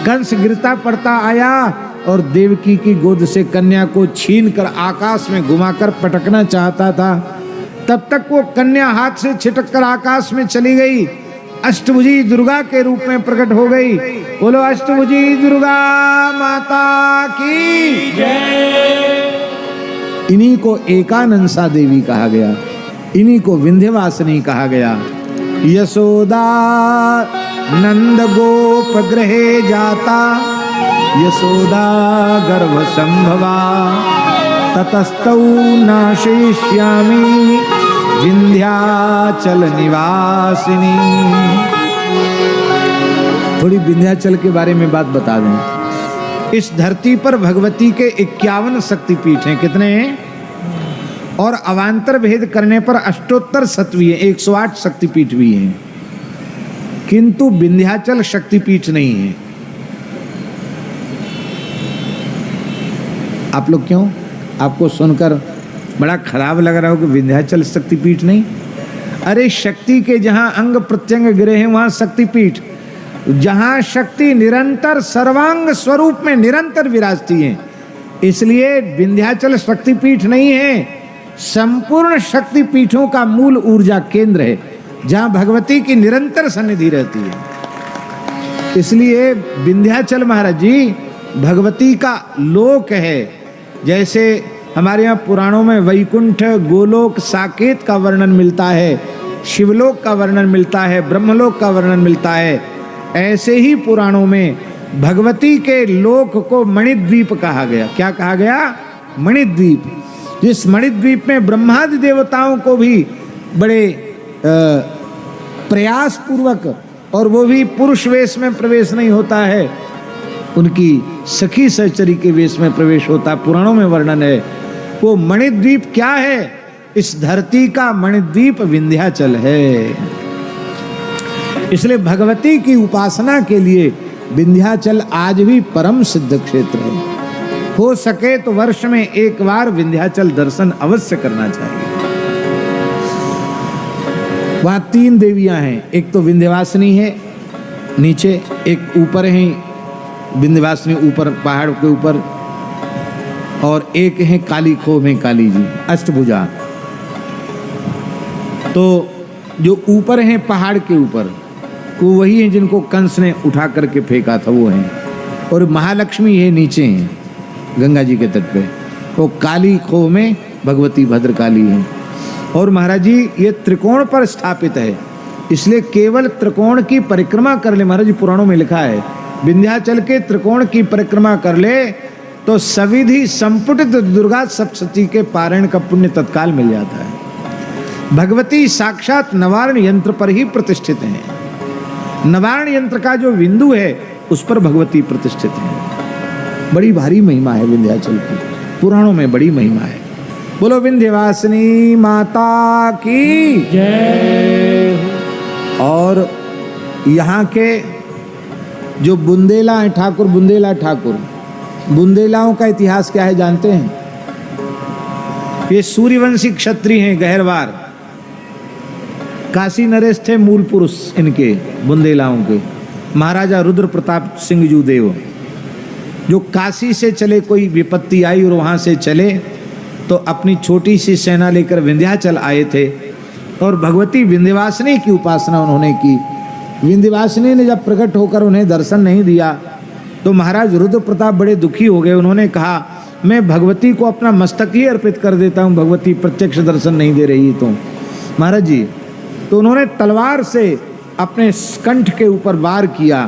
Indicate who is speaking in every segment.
Speaker 1: कंस गिरता पड़ता आया और देवकी की गोद से कन्या को छीनकर आकाश में घुमाकर पटकना चाहता था। तब तक वो कन्या हाथ से छिटककर आकाश में चली गई, अष्टभुजी दुर्गा के रूप में प्रकट हो गई। बोलो अष्टभुजी दुर्गा माता की जय। इन्हीं को एकानंसा देवी कहा गया, इन्हीं को विंध्यवासिनी कहा गया। यशोदा नंद गोप गृहे जाता, यशोदा गर्भ संभवा, ततस्तौ नाशयिष्यामि विंध्याचल निवासिनी। थोड़ी विंध्याचल के बारे में बात बता दें। इस धरती पर भगवती के 51 शक्तिपीठ हैं। कितने हैं? और अवान्तर भेद करने पर अष्टोत्तर सतवी है, 108 शक्तिपीठ भी हैं, किंतु विंध्याचल शक्तिपीठ नहीं है। आप लोग क्यों? आपको सुनकर बड़ा खराब लग रहा हो कि विंध्याचल शक्तिपीठ नहीं? अरे शक्ति के जहां अंग प्रत्यंग गिरे हैं वहां शक्तिपीठ, जहां शक्ति निरंतर सर्वांग स्वरूप में निरंतर विराजती है, इसलिए विंध्याचल शक्तिपीठ नहीं है। संपूर्ण शक्तिपीठों का मूल ऊर्जा केंद्र है, जहां भगवती की निरंतर सन्निधि रहती है। इसलिए विंध्याचल महाराज जी भगवती का लोक है। जैसे हमारे यहाँ पुराणों में वैकुंठ, गोलोक, साकेत का वर्णन मिलता है, शिवलोक का वर्णन मिलता है, ब्रह्मलोक का वर्णन मिलता है, ऐसे ही पुराणों में भगवती के लोक को मणिद्वीप कहा गया। क्या कहा गया? मणिद्वीप। जिस मणिद्वीप में ब्रह्मादि देवताओं को भी बड़े प्रयास पूर्वक, और वो भी पुरुष वेश में प्रवेश नहीं होता है, उनकी सखी सहचरी के वेश में प्रवेश होता। पुराणों में वर्णन है। वो मणिद्वीप क्या है? इस धरती का मणिद्वीप विंध्याचल है। इसलिए भगवती की उपासना के लिए विंध्याचल आज भी परम सिद्ध क्षेत्र है। हो सके तो वर्ष में एक बार विंध्याचल दर्शन अवश्य करना चाहिए। वहां 3 देवियां हैं, एक तो विंध्यवासिनी है नीचे, एक ऊपर है विंध्यवासिनी ऊपर पहाड़ के ऊपर, और एक है काली खो में काली जी, अष्टभुजा। तो जो ऊपर हैं पहाड़ के ऊपर वो वही हैं जिनको कंस ने उठा करके फेंका था, वो हैं। और महालक्ष्मी ये नीचे हैं गंगा जी के तट पे, वो काली खो में भगवती भद्रकाली हैं। और महाराज जी ये त्रिकोण पर स्थापित है, इसलिए केवल त्रिकोण की परिक्रमा कर ले। महाराज जी पुराणों में लिखा है विंध्याचल के त्रिकोण की परिक्रमा कर ले तो सविधि संपुटित दुर्गा सप्तशती के पारायण का पुण्य तत्काल मिल जाता है। भगवती साक्षात नवारण यंत्र पर ही प्रतिष्ठित हैं। नवारण यंत्र का जो बिंदु है उस पर भगवती प्रतिष्ठित है। बड़ी भारी महिमा है विंध्याचल की, पुराणों में बड़ी महिमा है। बोलो विंध्यवासिनी माता की जय। और यहाँ के जो बुंदेला है ठाकुर, बुंदेला ठाकुर, बुंदेलाओं का इतिहास क्या है जानते हैं? ये सूर्यवंशी क्षत्रिय हैं, गहरवार। काशी नरेश थे मूल पुरुष इनके बुंदेलाओं के, महाराजा रुद्र प्रताप सिंह जू देव, जो काशी से चले, कोई विपत्ति आई और वहाँ से चले तो अपनी छोटी सी सेना लेकर विंध्याचल आए थे और भगवती विंध्यवासिनी की उपासना उन्होंने की। विंध्यवासिनी ने जब प्रकट होकर उन्हें दर्शन नहीं दिया तो महाराज रुद्र प्रताप बड़े दुखी हो गए। उन्होंने कहा मैं भगवती को अपना मस्तक ही अर्पित कर देता हूँ, भगवती प्रत्यक्ष दर्शन नहीं दे रही तो। महाराज जी तो उन्होंने तलवार से अपने कंठ के ऊपर वार किया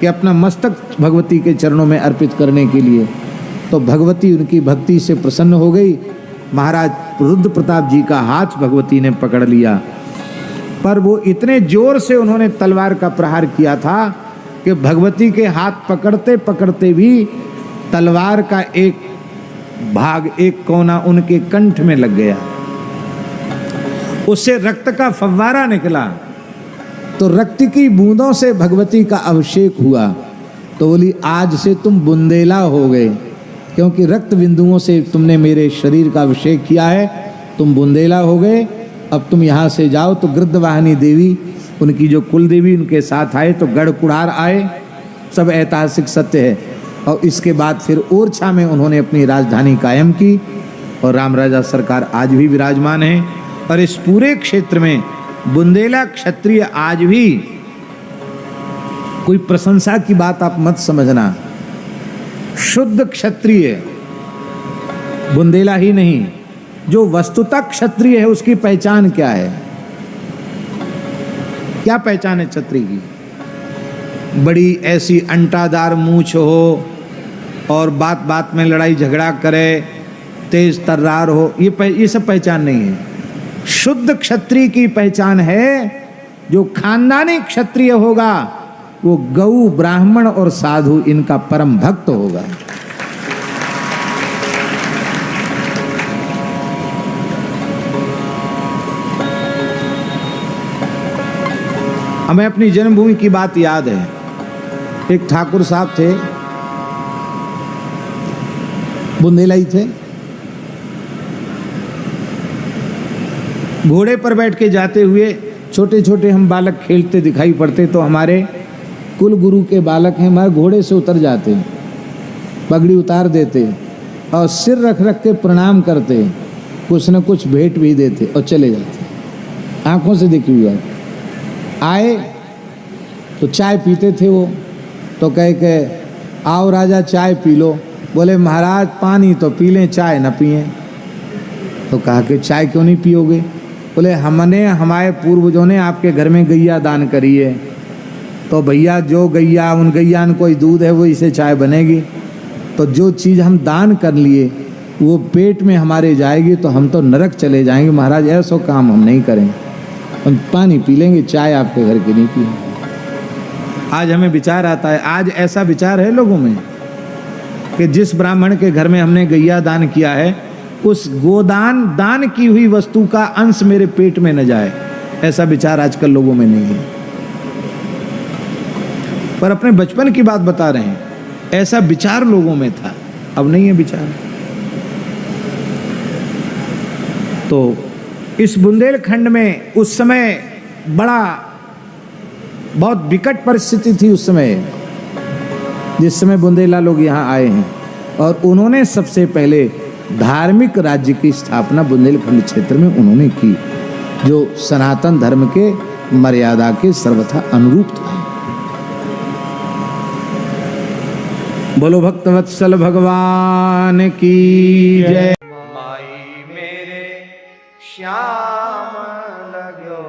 Speaker 1: कि अपना मस्तक भगवती के चरणों में अर्पित करने के लिए। तो भगवती उनकी भक्ति से प्रसन्न हो गई। महाराज रुद्र प्रताप जी का हाथ भगवती ने पकड़ लिया, पर वो इतने जोर से उन्होंने तलवार का प्रहार किया था कि भगवती के हाथ पकड़ते पकड़ते भी तलवार का एक भाग, एक कोना उनके कंठ में लग गया। उससे रक्त का फव्वारा निकला तो रक्त की बूंदों से भगवती का अभिषेक हुआ। तो बोली आज से तुम बुंदेला हो गए, क्योंकि रक्त बिंदुओं से तुमने मेरे शरीर का अभिषेक किया है, तुम बुंदेला हो गए। अब तुम यहाँ से जाओ। तो गृद्धवाहिनी देवी उनकी जो कुल देवी उनके साथ आए, तो गढ़ कुड़ार आए, सब ऐतिहासिक सत्य है। और इसके बाद फिर ओरछा में उन्होंने अपनी राजधानी कायम की और राम राजा सरकार आज भी विराजमान है। और इस पूरे क्षेत्र में बुंदेला क्षत्रिय आज भी, कोई प्रशंसा की बात आप मत समझना, शुद्ध क्षत्रिय बुंदेला ही नहीं, जो वस्तुतः क्षत्रिय है उसकी पहचान क्या है? क्या पहचान है क्षत्रिय की? बड़ी ऐसी अंटादार मूछ हो और बात बात में लड़ाई झगड़ा करे, तेज तर्रार हो, ये सब पहचान नहीं है। शुद्ध क्षत्रिय की पहचान है, जो खानदानी क्षत्रिय होगा वो गौ, ब्राह्मण और साधु इनका परम भक्त होगा। हमें अपनी जन्मभूमि की बात याद है। एक ठाकुर साहब थे, बुंदेलाई थे, घोड़े पर बैठ के जाते हुए छोटे छोटे हम बालक खेलते दिखाई पड़ते, तो हमारे कुल गुरु के बालक हैं, हमारे घोड़े से उतर जाते, पगड़ी उतार देते और सिर रख रख के प्रणाम करते, कुछ न कुछ भेंट भी देते और चले जाते। आंखों से देखी हुई बात। आए तो चाय पीते थे वो, तो कह के आओ राजा चाय पी लो। बोले महाराज पानी तो पी लें, चाय न पिए। तो कहा कि चाय क्यों नहीं पियोगे? बोले हमने, हमारे पूर्वजों ने आपके घर में गैया दान करी है, तो भैया जो गैया, उन गैया में कोई दूध है वो इसे चाय बनेगी, तो जो चीज़ हम दान कर लिए वो पेट में हमारे जाएगी तो हम तो नरक चले जाएंगे। महाराज ऐसा काम हम नहीं करेंगे, हम पानी पी लेंगे, चाय आपके घर की नहीं पिएंगे। आज हमें विचार आता है, आज ऐसा विचार है लोगों में कि जिस ब्राह्मण के घर में हमने गैया दान किया है, उस गोदान दान की हुई वस्तु का अंश मेरे पेट में न जाए, ऐसा विचार आजकल लोगों में नहीं है। पर अपने बचपन की बात बता रहे हैं, ऐसा विचार लोगों में था, अब नहीं है विचार। तो इस बुंदेलखंड में उस समय बहुत विकट परिस्थिति थी उस समय, जिस समय बुंदेला लोग यहाँ आए हैं, और उन्होंने सबसे पहले धार्मिक राज्य की स्थापना बुंदेलखंड क्षेत्र में उन्होंने की, जो सनातन धर्म के मर्यादा के सर्वथा अनुरूप था। बोलो भक्तवत्सल भगवान की जय।
Speaker 2: माई मेरे श्याम लग्यो